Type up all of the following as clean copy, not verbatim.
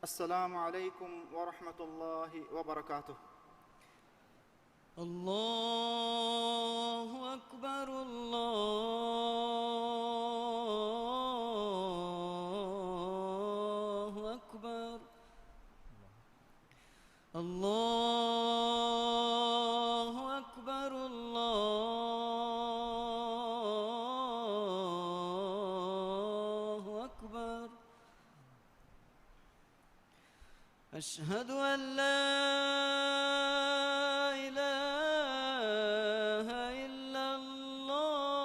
السلام عليكم ورحمة الله وبركاته. الله أكبر الله أكبر الله أكبر الله أكبر. أشهد أن لا إله إلا الله.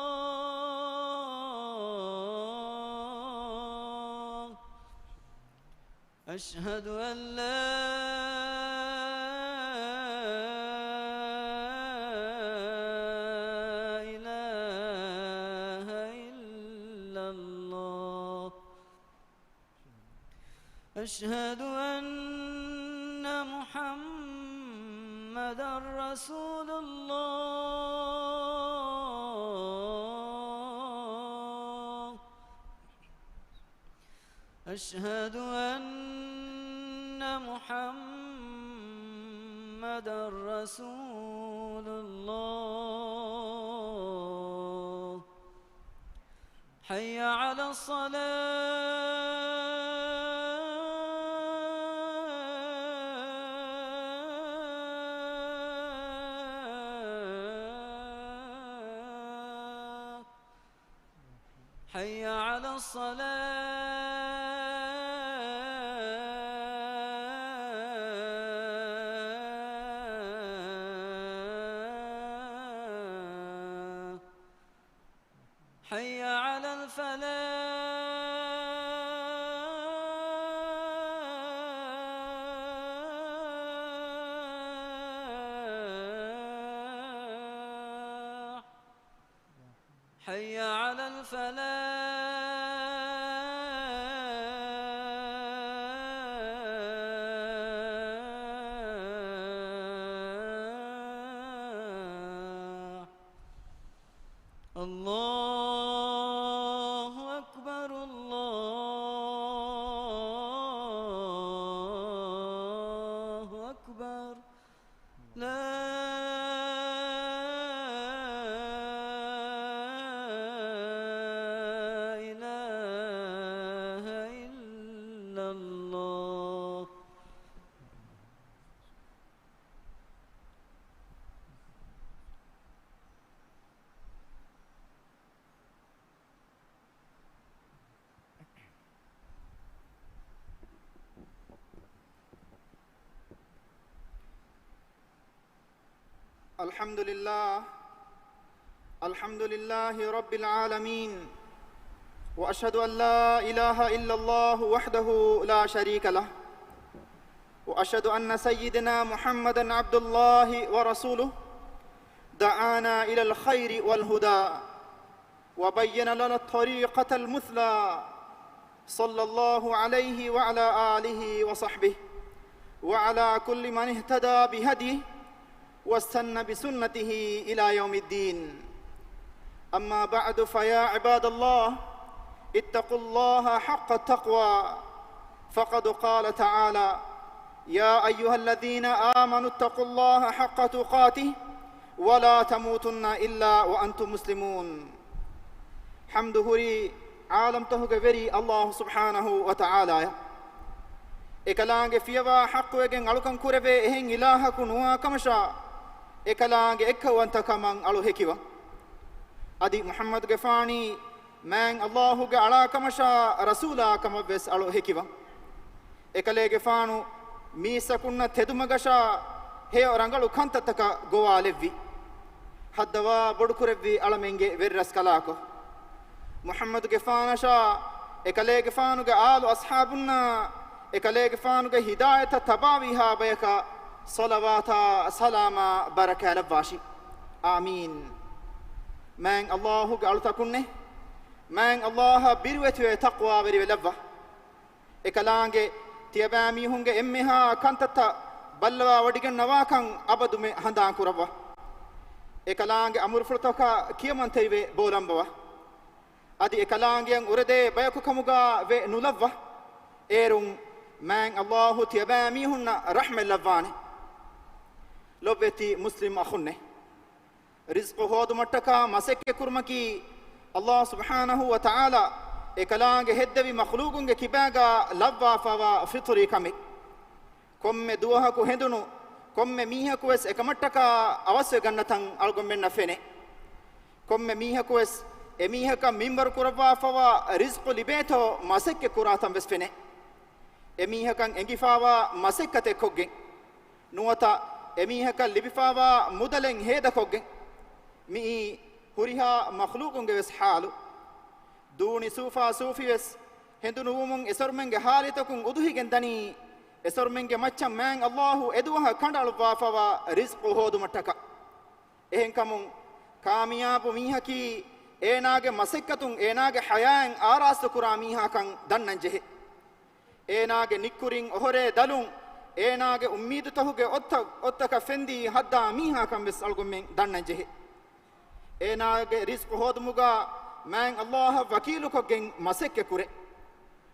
أشهد أن لا إله إلا الله. أشهد أن محمدًا رسول الله. أشهد أن محمدًا رسول الله. حي على الصلاة. حي على الصلاة. حي على الفلاح. حي على الفلاح. الله أكبر الله أكبر. لا إله إلا الله. الحمد لله رب العالمين، وأشهد أن لا إله إلا الله وحده لا شريك له، وأشهد أن سيدنا محمدًا عبد الله ورسوله دعانا إلى الخير والهدى وبين لنا الطريقة المثلى، صلى الله عليه وعلى آله وصحبه وعلى كل من اهتدى بهديه واستنى بسنته إلى يوم الدين. أما بعد، فيا عباد الله، اتقوا الله حق التقوى، فقد قال تعالى: يا أيها الذين آمنوا اتقوا الله حق تقاته ولا تموتن إلا وأنتم مسلمون. حمد هري عالم تهجبري الله سبحانه وتعالى. إكلانج فيوا حق وجن على كم كربه إهين إله كنوا كمشا إكلانج إكوان تكمن على هكوا أدي محمد جفاني من الله جعل كمشا رسولا كم بس على هكوا إكله جفانو ميسا كنا تدم جشا هي أرانغلو كنت تكا جوالفي حدوا بدكربي على منجي ورس كلاكو محمد جفانشا إكله جفانو جعل أصحابنا إكله جفانو هداية تباويها بيكا صلواتا سلاما بركة لباشي آمين. من الله قال تكونه من الله بيروتو تقوى بري لبا إكلانجي تيابامي هونجي إمها كانتتا بلوا وديكن نواكن أبدو مي هندان كوربا إكلانجي أمور فرتوكا كيمان تيبي بولامبوا أدي إكلانجي أن أرده بيكو كموغا في نولبا إيرون man Allahu tiyabami hunna rahme lavane lobeti muslim akhunne rizq hodu mattaka masekke kurmaki Allah subhanahu wa ta'ala ekalaange heddevi makhluqunge kibaga lavva fawa fitri kame komme duwaha ku hendunu komme miha ku es ekamattaka awasya gannatan algommenna fene komme miha ku es emiha ka minbar kurwa fawa rizq libeto masekke kuratam ves fene emiha kan engifawa masekkate koggen nuwata emiha kan libifawa mudalen heda koggen mi huriha makhluqunge ves halu duni sufa sufi ves hendunu wumun esormenge halitakun uduhigen dani esormenge maccam man Allahu eduha kandalu wafawa rizq hodu mattaka ehen kamun kamiyabu mihaki eenage masekkatun eenage hayan arastu kura miha kan dannan jehe eenage nikkurin ohore dalun eenage ummidu tahuge ottaka fendi hadda miha kan ves algommen dannan jehe eenage rizq hodumuga man Allah wakilu ko gen masekke kure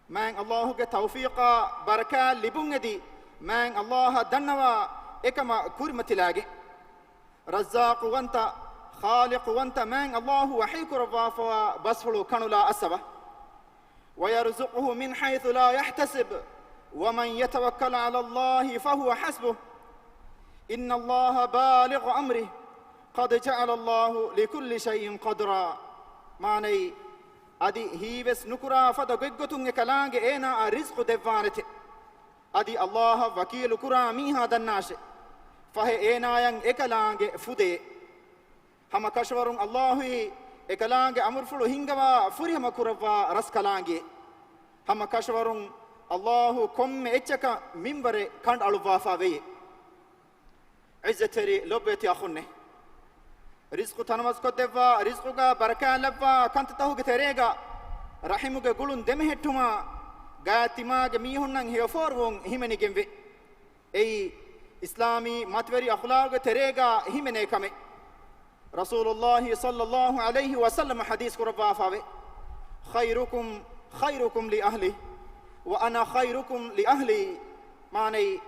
man Allahu ge tawfiqa baraka libungedi man Allah dannawa ekama kurmatilage razzaq wanta khaliq wanta man Allah wahiku rafa basfulu kanula asaba ويرزقه من حيث لا يحتسب ومن يتوكل على الله فهو حسبه إن الله بالغ أمره قد جعل الله لكل شيء قدرا معني adi hives nukura fada geggotun ekalange ena a rizq devvanete adi Allah wakilu kura miha dannashe fahe ena yang ekalange fude hama kashwarun Allahi ekalange amurfulu hingawa furihama kurawa raskalange hama kashwarun Allahu komme echaka minbare kand aluwa fawe izzateri lobbeti akhunne rizq tanwas ko devva rizquga baraka labba kant tahuge terega rahimuge gulun demehettuma gaatimage mihunnan heforwon himeni gemve ei islami matveri akhlaqge terega himene kame rasulullah sallallahu alayhi wa sallam hadith kurba fawe khairukum li ahli wa ana khairukum li ahli mane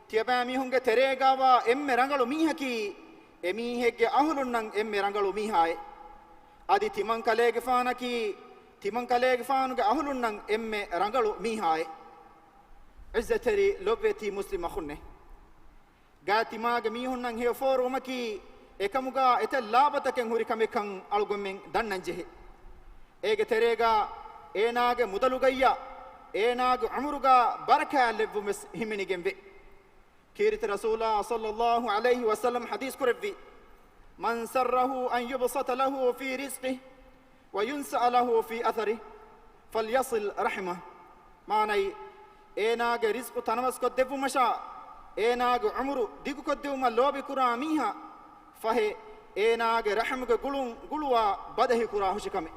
tiaba mihunge terega wa emme rangalu mihaki emihegge ahulunnan emme rangalu mihaye adi timan kalege faanuge ahulunnan emme rangalu mihaye izzateri lobeti muslim akhunne gatimage mihunnan he forumaki ekamuga etel labataken huri kamekan algommen dannan jehe ege terega enage mudalugayya enage umruga baraka levvumes himenigenve كيرت رسول الله صلى الله عليه وسلم حديث كربي من سره أن يبسط له في رزقه وينسأ له في أثره فليصل رحمه معنى إناغ رزق تنوس كدفو مشا إناغ عمر ديكو كدفو ملوبي كراميها فهي إناغ رحمك قلوا بده كراه شكمي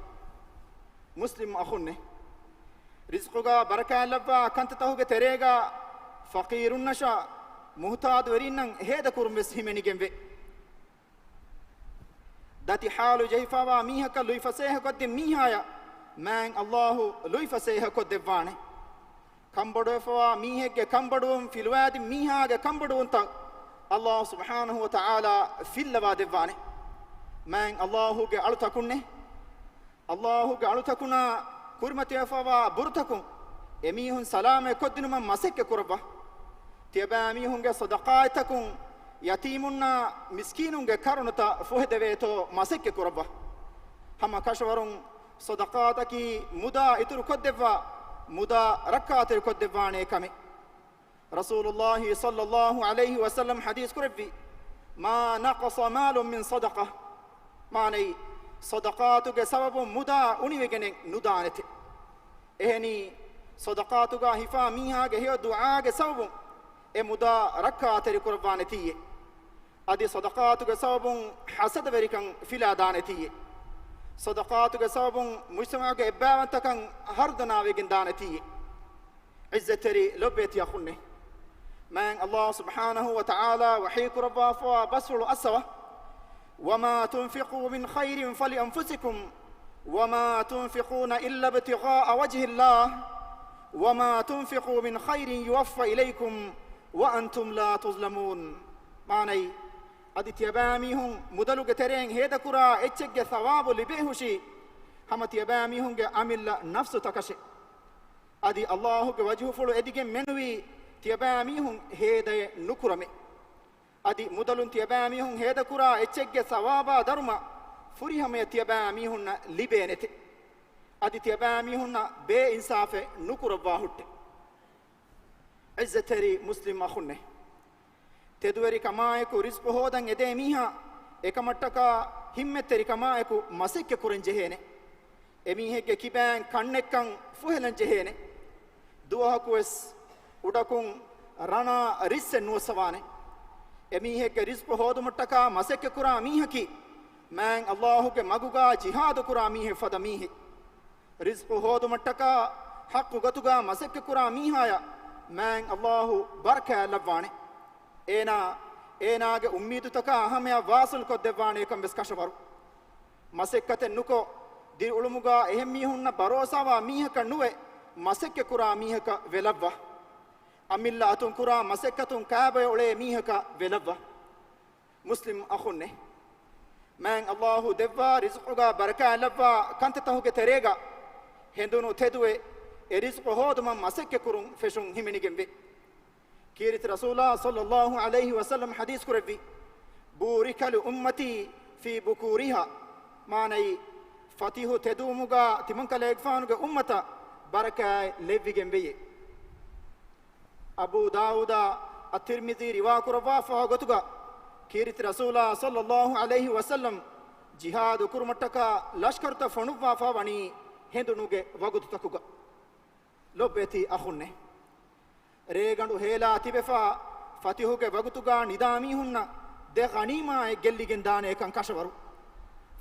مسلم أخونه رزقك بركة لبا كنت تهوك تريغا فقير نشا muhtaad werinnan heda kurmes himenigenve dati halu jayfawa mihaka luifaseha kodde mihaya man Allah luifaseha kodde vane kambodo fawa mihege kambodum filwadi mihage kambodum ta Allah subhanahu wa ta'ala fillawa devane man Allah ge alutakuna kurmati fawa burtakum emihun salame koddinuma masekke kurba تيبامي هونغ صدقاتكم يتيمنا مسكينونغ كارونتا فوهدويتو ماسك كربا هما كاشورون صدقاتك مدا اتر كدفا مدا ركعت كدفاني كمي رسول الله صلى الله عليه وسلم حديث كربي ما نقص مال من صدقه معني صدقاتك سبب مدا انيغن ندانت اهني صدقاتك هفا ميها هي دعاء سبب emuda rakkaateri qurbanetiye adi sadaqatuge sababun hasad verikan filadanetiye sadaqatuge sababun mujtama'uge ebbawantakan hardanaawegen danetiye izzateri lobbeti akhunne man Allah subhanahu wa ta'ala wahiku rabba fa basulu aswa wama tunfiqu min khairin fali anfusikum wama tunfiquna illa ibtigha'a wajhi Allah وما تنفقوا من خير يوفى إليكم وأنتم لا تظلمون. معني أدي تياباميهم مدلوك ترين هيدا كرا اتشج ثواب لبيهشي هم تياباميهم عمل نفس تكشي أدي الله وجهه فلو أديك منوي تياباميهم هيدا نكرمي أدي مدلون تياباميهم هيدا كرا اتشج ثواب درما فريهم تياباميهم لبينته أدي تياباميهم بي إنصاف نكرباهوت عزتري مسلم أخونه تدوري كمايكو رزق هودن يدميها එකමට්ටක හිම්මෙතරි කමායකු මසෙක්ක කුරෙන් ජෙහෙනේ එමීහෙක්ගේ කිබෑන් කන්නෙක්කන් ෆුහෙලන් ජෙහෙනේ දුවහකුස් උඩකුන් රණා රිස්සෙන් නුවසවානේ එමීහෙක්ගේ රිස්ප හෝදුමට්ටක මසෙක්ක කුරා මීහකි මෑන් අල්ලාහුගේ මගුගා ජිහාද කුරා මීහෙ ෆද මීහෙ රිස්ප හෝදුමට්ටක හක්කු ගතුගා මසෙක්ක කුරා මීහාය මෑන් අල්ලාහු බර්කා ලබ්වානේ ඒනාගේ උම්මීදු තක අහමයා වාසල් කො දෙවානේ එකම් බස්කෂවරු මසෙක්කත නුකෝ දි උළුමුගා එහෙම් මීහුන්න බරෝසාවා මීහක නුවේ මසෙක්ක කුරා මීහක වෙලව්වා අමිල්ලා අතුන් කුරා මසෙක්කතුන් කාබේ ඔලේ මීහක වෙලව්වා මුස්ලිම් අඛුන්නේ මෑන් අල්ලාහු දෙවා රිස්කුගා බරකා ලබ්වා කන්තතහුගේ තෙරේගා හෙඳුනු තෙදුවේ ඒ රිස්ක හොදුම මසෙක්ක කුරුන් ෆෙෂුන් හිමිනිගෙන් වේ كيرت رسول الله صلى الله عليه وسلم حديث كربي بورك لأمتي في بكورها معني فتيه تدومغا تمنك ليكفانغا أمتا بركة لبي جنبي أبو داود الترمذي رواك رفافة غتغا كيرت رسول الله صلى الله عليه وسلم جهاد كرمتك لشكر تفنوفا فاني هندنوغا وغت تكوغا لبتي أخونه ರೇಗಂಡು ಹೇಲಾ ತಿಬೆಫಾ ಫತಿಹುಗೆ ವಗುತುಗಾ ನಿದಾಮಿ ಹುನ್ನ ದೆ ಗನೀಮಾ ಗೆಲ್ಲಿಗೆನ್ ದಾನೆ ಕಂಕಶವರು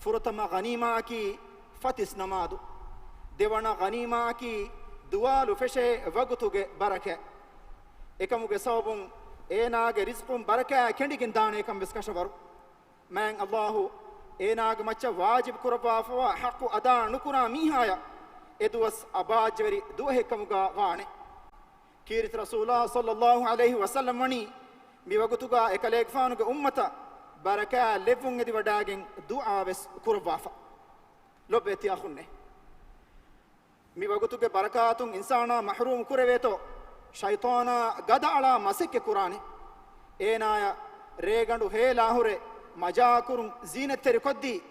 ಫುರತಮ ಗನೀಮಾ ಕಿ ಫತಿಸ್ ನಮಾದು ದೇವಣ ಗನೀಮಾ ಕಿ ದುವಾಲು ಫೆಶೆ ವಗುತುಗೆ ಬರಕೆ ಏಕಮುಗೆ ಸವಬುಂ ಏನಾಗೆ ರಿಸ್ಕುಂ ಬರಕೆ ಕೆಂಡಿಗೆನ್ ದಾನೆ ಕಂ ಬಿಸ್ಕಶವರು ಮ್ಯಾಂ ಅಲ್ಲಾಹು ಏನಾಗೆ ಮಚ್ಚ ವಾಜಿಬ್ ಕುರಬಾಫವಾ ಹಕ್ಕು ಅದಾ ನುಕುರಾ ಮೀಹಾಯ ಎದುವಸ್ ಅಬಾಜ್ವರಿ ದುಹೆಕಮುಗಾ ವಾಣೆ كيرت رسول الله صلى الله عليه وسلم وني ميوغتوغا اكليغفانوغا امتا بركا ليفون دي وداغين دعاء بس كوربافا لوبيتي اخونه ميوغتوغا بركاتون انسانا محروم كوريويتو شيطانا غدالا مسك قراني اينايا ريغندو هيلا هوري مجاكورون زينتري كودي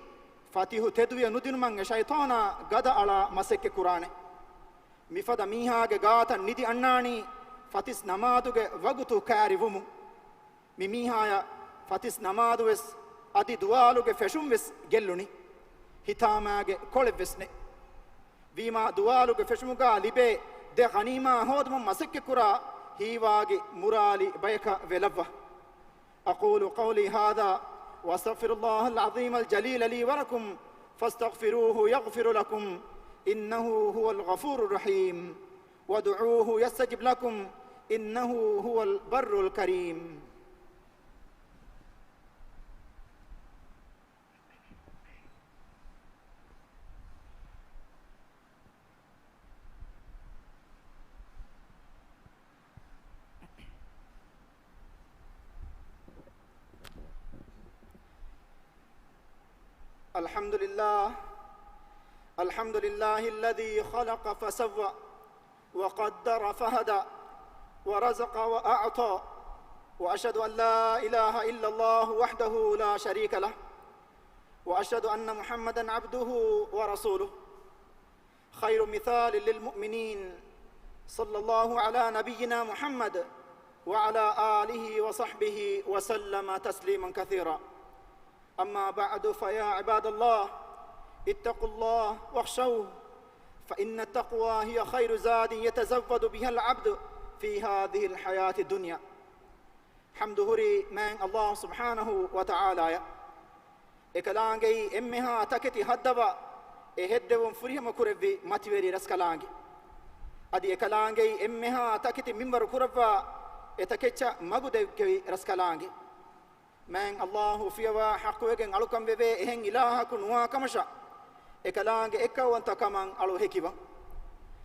فاتيحو تدوي ندينو من شيطانا غدالا مسك قراني මිෆද මීහාගේ ගාත නිදි අන්නානි ෆතිස් නමාදුගේ වගුතු කාරිවුමු මිමීහාය ෆතිස් නමාදුවෙස් අදි දුවාලුගේ ෆෙෂුම්වෙස් ගෙල්ලුනි හිතාමාගේ කොළෙවෙස්නේ වීමා දුවාලුගේ ෆෙෂුමුගා ලිබේ දෙ ගනීමා හොදම මසෙක්ක කුරා හීවාගේ මුරාලි බයක වෙලව්වා أقول قولي هذا وأستغفر الله العظيم الجليل لي ولكم فاستغفروه يغفر لكم إنه هو الغفور الرحيم وادعوه يستجب لكم إنه هو البر الكريم الحمد لله الحمد لله الذي خلق فسوى وقدر فهدى ورزق وأعطى وأشهد أن لا إله إلا الله وحده لا شريك له وأشهد أن محمدا عبده ورسوله خير مثال للمؤمنين صلى الله على نبينا محمد وعلى آله وصحبه وسلم تسليما كثيرا أما بعد فيا عباد الله اتقوا الله واخشوه فإن التقوى هي خير زاد يتزود بها العبد في هذه الحياة الدنيا حمد هري من الله سبحانه وتعالى إكلانجي إمها تكتي هدوا إهدوا فريهم كربي ماتوري رسكلانجي أدي إكلانجي إمها تكتي منبر كربا إتكتش مغدوكي رسكلانجي من الله فيوا حقوقين علوكم ببي إهن إلهك نوا كمشا ekalaange ekkawanto kaman alu hekiba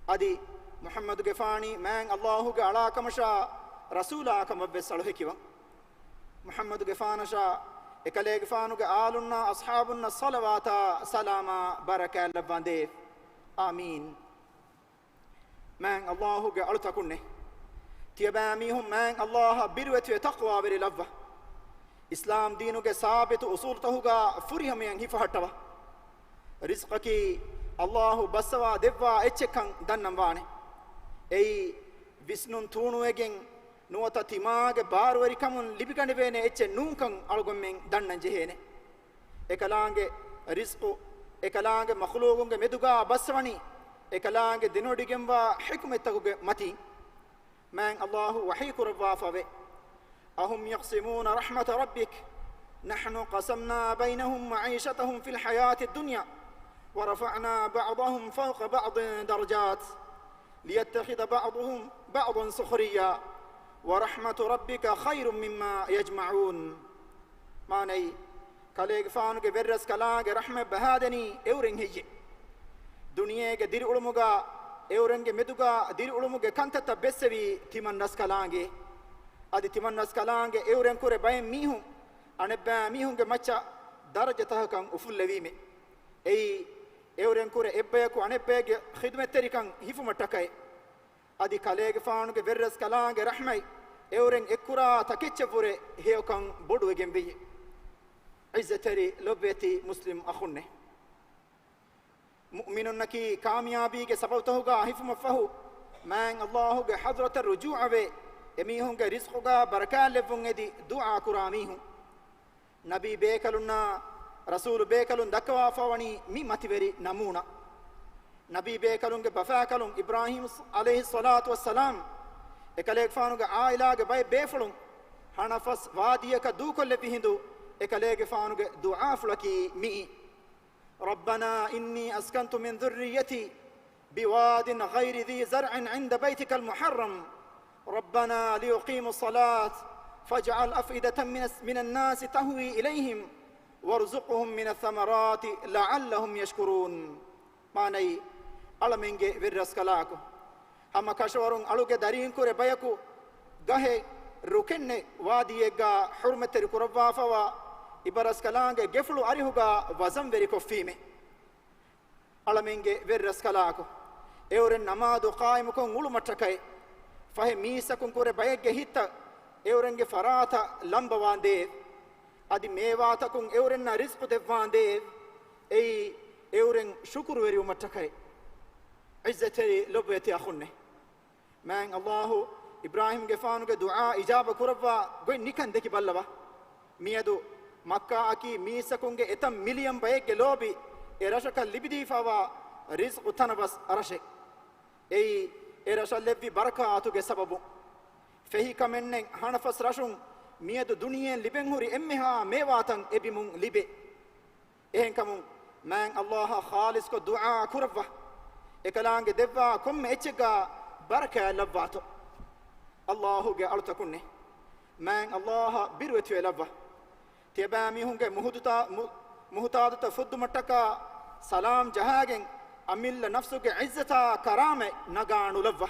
adi muhammadu ge faani man allah ge ala kamasha rasula kam be salu hekiwa muhammadu ge faanasha ekale ge faanu ge alunna ashabunna salawata salama baraka labande amin man allah ge aluta kunne tiyaba mihum man allah birwatu taqwa beri labwa islam dinu ge sabit usul tahuga furihamen hifahatwa rizqaki allah baswa devwa echekan dannam waane ei visnun tunuegen nuwata timage barwari kamun libigande vene eche nunkan algommen dannan jehene ekalaange rizqu ekalaange makhluqunge meduga baswani ekalaange dinodigemwa hikmetaguge mati man allah wahi kurwa fawe ahum yaqsimuna rahmat rabbik nahnu qasamna bainahum ma'ishatahum fil hayati ad-dunya ورفعنا بعضهم فوق بعض درجات ليتخذ بعضهم بعضا سخريا ورحمة ربك خير مما يجمعون ماني كاليغ فانوغ برس كلاغ رحمة بهادني اورن هيجي دنياغ دير علموغا اورنغ مدوغا دير علموغ كانتتا بسوي تيمن نس كلاغ ادي تيمن نس كلاغ اورن كور باي ميهم انبا ميهم مچا درجته كان افل لويمه اي euren kure ebbeku anebbege khidmet terikan hifumattakai adi kalege faanuge verres kalaange rahmai euren ekkura takechevure heokan bodu egembe izzateri lobeti muslim akhunne mu'minun naki kamyabi ge sabawtahuga hifumafahu man allah ge hadrat arruju'ave emihun ge rizquga barakal levun edi du'a kuramihu nabi bekalunna rasul bekalun dakwa fawani mi mativeri namuna nabi bekalun ge bafakalun ibrahim alayhi salatu wassalam ekalek fanu ge aila ge bay befulun hanafas wadiyaka dukolle bihindu ekalek fanu ge du'a fulaki mi rabbana inni askantu min dhurriyyati biwadin ghayri dhi zar'in 'inda baytikal muharram rabbana liyuqimu as-salat faj'al af'idatan min an-nas tahwi ilayhim warzuqhum min ath-thamarati la'allahum yashkurun manai alamenge virraskalako hamma kashwarun aluge darin kore bayaku gahe rukenne wadiyega hurmeteri kurwa fawa ibaraskalange geflu arihuga wazam veri kofime alamenge virraskalako euren namadu qaimukon ulumattakai fahe misakun kore bayege hitta eurenge farata lamba wande adi mewatakun eurenna rizqu devwande ei euren shukuru veri umattakai izzateri lobweti akhunne man allah ibrahim ge faanuge du'a ijaba kurwa goy nikan deki ballawa miyadu makka aki misakunge etam million bayege lobi erashaka libidi fawa rizqu tanabas arashe ei erasha levi barakatu ge sababu fehi kamennen hanafas rashun miyadu duniyen liben huri emmeha mewatan ebimun libe ehen kamun man allah khalis ko du'a kurwa ekalaange devwa komme echega baraka labwato allah ge altakunne man allah birwetu labwa tebami hunge muhtadata fuddu mattaka salam jahagen amilla nafsuge izzata karame nagaanu labwa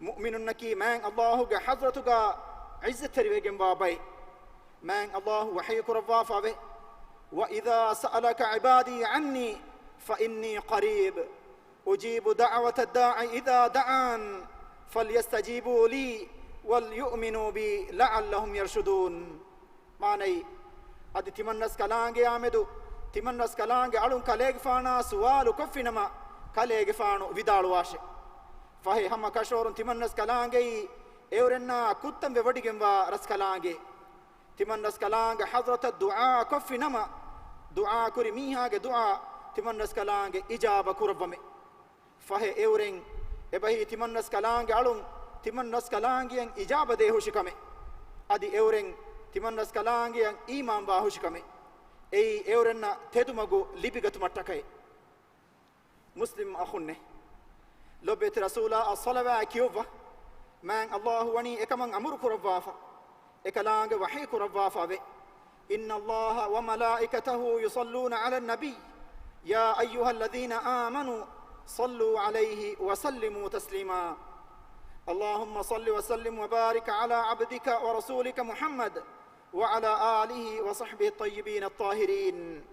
mu'minun naki man allah ge hadratuga izzateri wegen babai man allah wahiy kurwa fawe wa idha sa'alaka ibadi anni fa inni qarib ujibu da'wata ad-da'i idha da'an falyastajibu li wal yu'minu bi la'allahum yarshudun manai adi timannas kalange amedu timannas kalange alun kalege faana suwalu kofinama kalege faanu vidalu washe fahe hamma kashorun timannas kalange eurenna kuttam vevadigemwa raskalange timannas kalange hadrat ad-du'a kofinama du'a kuri miha ge du'a timannas kalange ijaba kurvame fahe euren ebahi timannas kalange alun timannas kalange ijaba de hushikame adi euren timannas kalange iman ba hushikame ei eurenna tedumagu libigatu mattakai muslim akhunne lobet rasula as-salawat kiyova man allah wani ekaman amur kurwafa ekalange wahi kurwafa ve inna allah wa malaikatahu yusalluna ala an-nabi ya ayyuhalladhina amanu صلوا عليه وسلموا تسليما. اللهم صل وسلم وبارك على عبدك ورسولك محمد وعلى آله وصحبه الطيبين الطاهرين.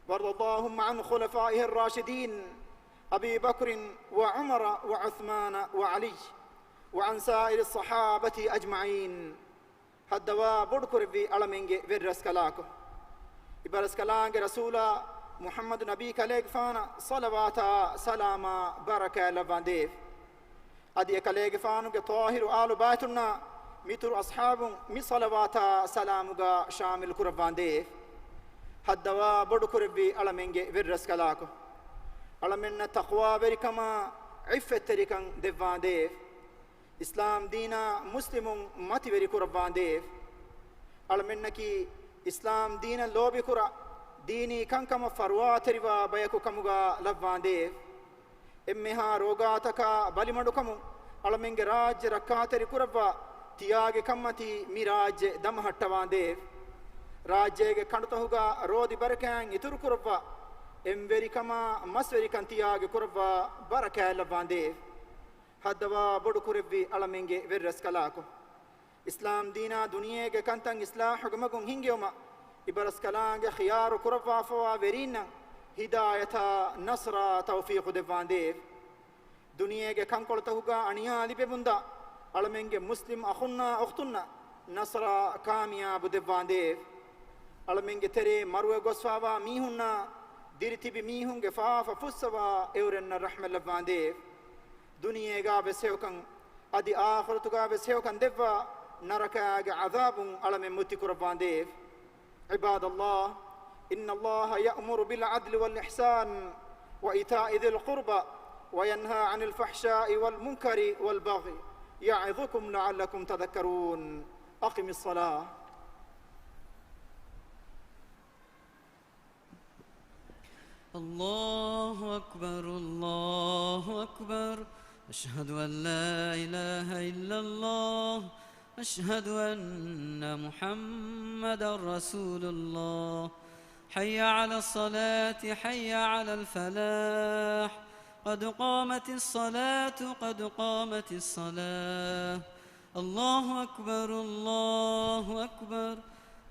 وارض اللهم عن خلفائه الراشدين أبي بكر وعمر وعثمان وعلي وعن سائر الصحابة أجمعين. هدوا بدكر في ألمنج ورسكلاكو إبرسكلانج رسولا محمد نبي كليك فانا صلواتا سلاما بركة لبانديف أدي كليك فانو طاهر آل بيتنا ميتر أصحاب مي صلواتا سلامغا شامل كربانديف هدوا بدكر في ألمنج ورسكلاكو ألمن تقوى بركما عفة تركن دفانديف إسلام دينا مسلم ماتي بري كربانديف ألمنكي إسلام دينا لوبي كرا ديني كنكم فرواتروا بيكو كمغا لبانديف إمها روغاتكا بالمدكمو ألمنج راج ركاتري كربا تياغي كمتي ميراج دمهට්ටවාنديف راجيگه كندتهوغا رودي بركان يتر كربا إمبريكما مسوريكان تياغي كربا بركة لبانديف هدوا بدكربي ألمنج ورسكلاكو إسلام دينا دنياگه كنتن إصلاح حكمكم هنگيوما إبرسكلانگ خيار كربا فوا ورينا هداية نصر توفيق دفانديف دنياگه كنكولتهوغا أنيا لببوندا ألمنج مسلم أخونا أختنا نصر كامياب دفانديف ألمنج تري مروه غسفاوا ميهونا ديرتبي ميهونگه فافا فسوا اورن رحمة لبانديف دنياگا بسيوكن أدي آخرتگا بسيوكن دفا نركاگ عذاب ألم متي كربانديف عباد الله إن الله يأمر بالعدل والإحسان وإيتاء ذي القربى وينهى عن الفحشاء والمنكر والبغي يعظكم لعلكم تذكرون. أقم الصلاة. الله أكبر الله أكبر أشهد أن لا إله إلا الله أشهد أن محمدا رسول الله. حي على الصلاة حي على الفلاح قد قامت الصلاة قد قامت الصلاة. الله أكبر الله أكبر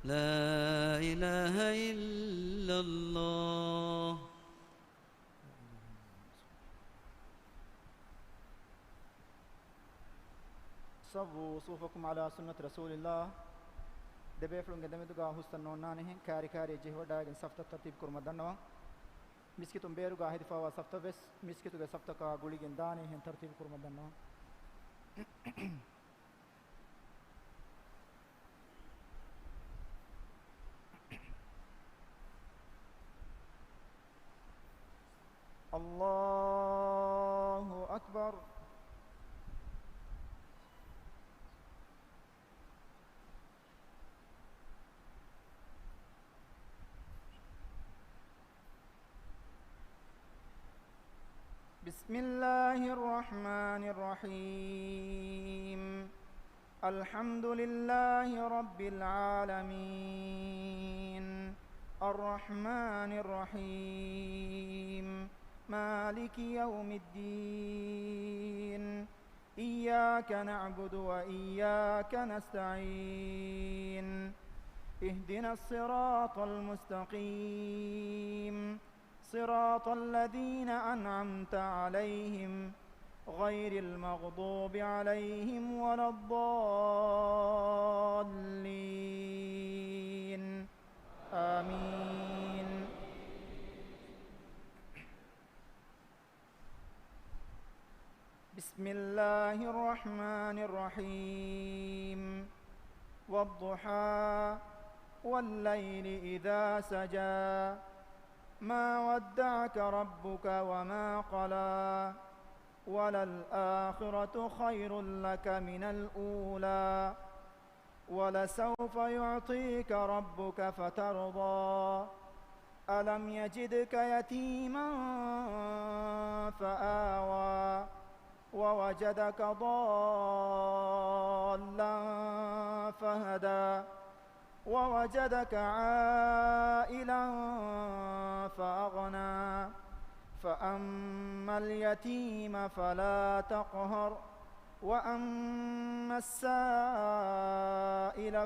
لا إله إلا الله. صفوا صوفكم على سنة رسول الله. دبيفلون قدمتوغا حسن نونانه كاري كاري جهوداغن صفت ترتيب كرما دنوا مسكتم بيروغا هدفا صفت بس مسكتوغا صفتكا غوليغن داني هن ترتيب كرما دنوا. الله أكبر. بسم الله الرحمن الرحيم. الحمد لله رب العالمين الرحمن الرحيم مالك يوم الدين إياك نعبد وإياك نستعين اهدنا الصراط المستقيم صراط الذين أنعمت عليهم غير المغضوب عليهم ولا الضالين آمين. بسم الله الرحمن الرحيم. والضحى والليل إذا سجى ما ودعك ربك وما قلى وللآخرة خير لك من الأولى ولسوف يعطيك ربك فترضى ألم يجدك يتيما فآوى ووجدك ضالا فهدى ووجدك عائلا فأغنى فأما اليتيم فلا تقهر وأما السائل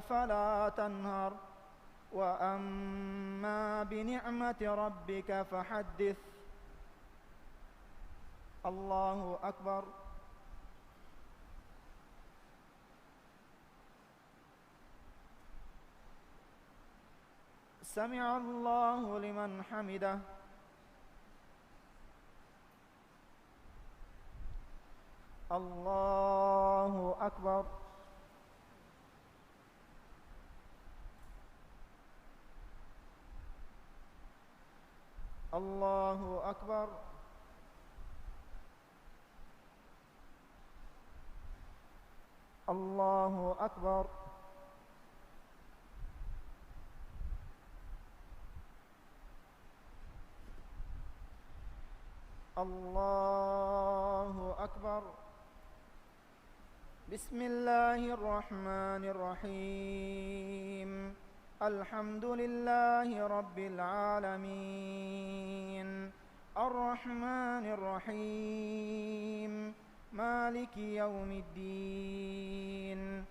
فلا تنهر وأما بنعمة ربك فحدث. الله أكبر. سمع الله لمن حمده. الله أكبر. الله أكبر. الله أكبر. الله أكبر. بسم الله الرحمن الرحيم. الحمد لله رب العالمين الرحمن الرحيم مالك يوم الدين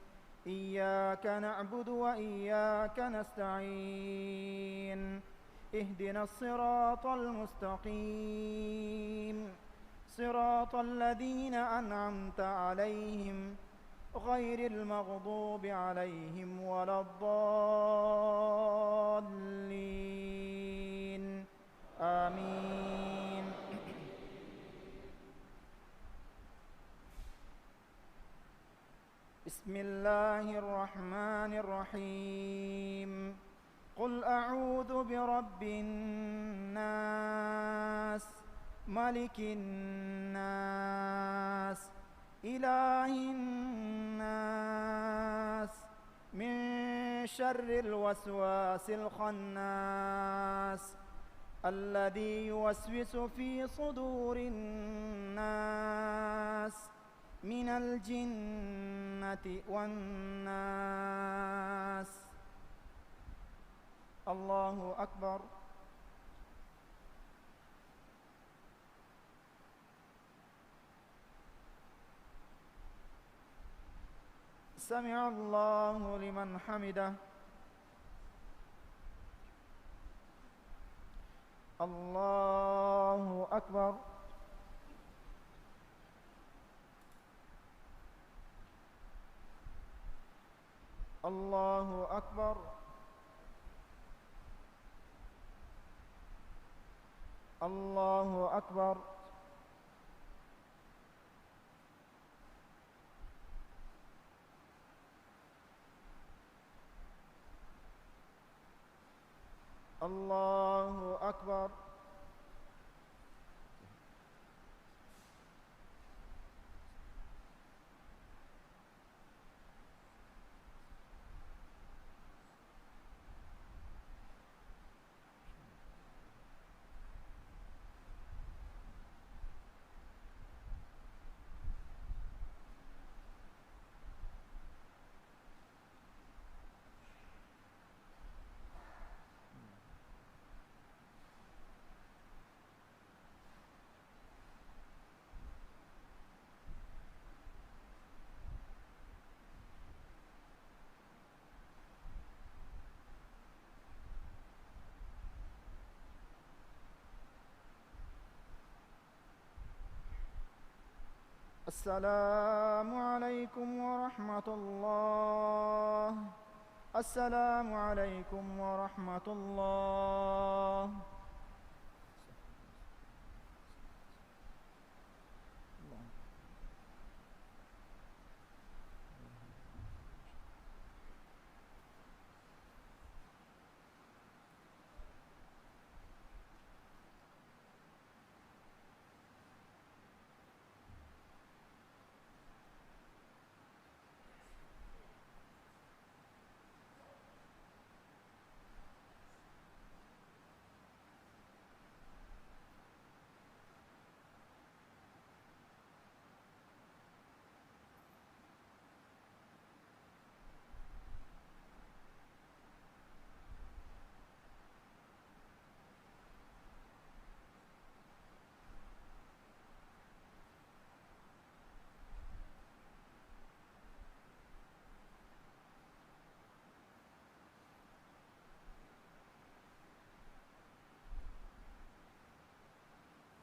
إياك نعبد وإياك نستعين اهدنا الصراط المستقيم صراط الذين أنعمت عليهم غير المغضوب عليهم ولا الضالين آمين. بسم الله الرحمن الرحيم. قل أعوذ برب الناس ملك الناس إله الناس من شر الوسواس الخناس الذي يوسوس في صدور الناس من الجنة والناس. الله أكبر. سمع الله لمن حمده. الله أكبر. الله أكبر. الله أكبر. الله أكبر. السلام عليكم ورحمة الله. السلام عليكم ورحمة الله.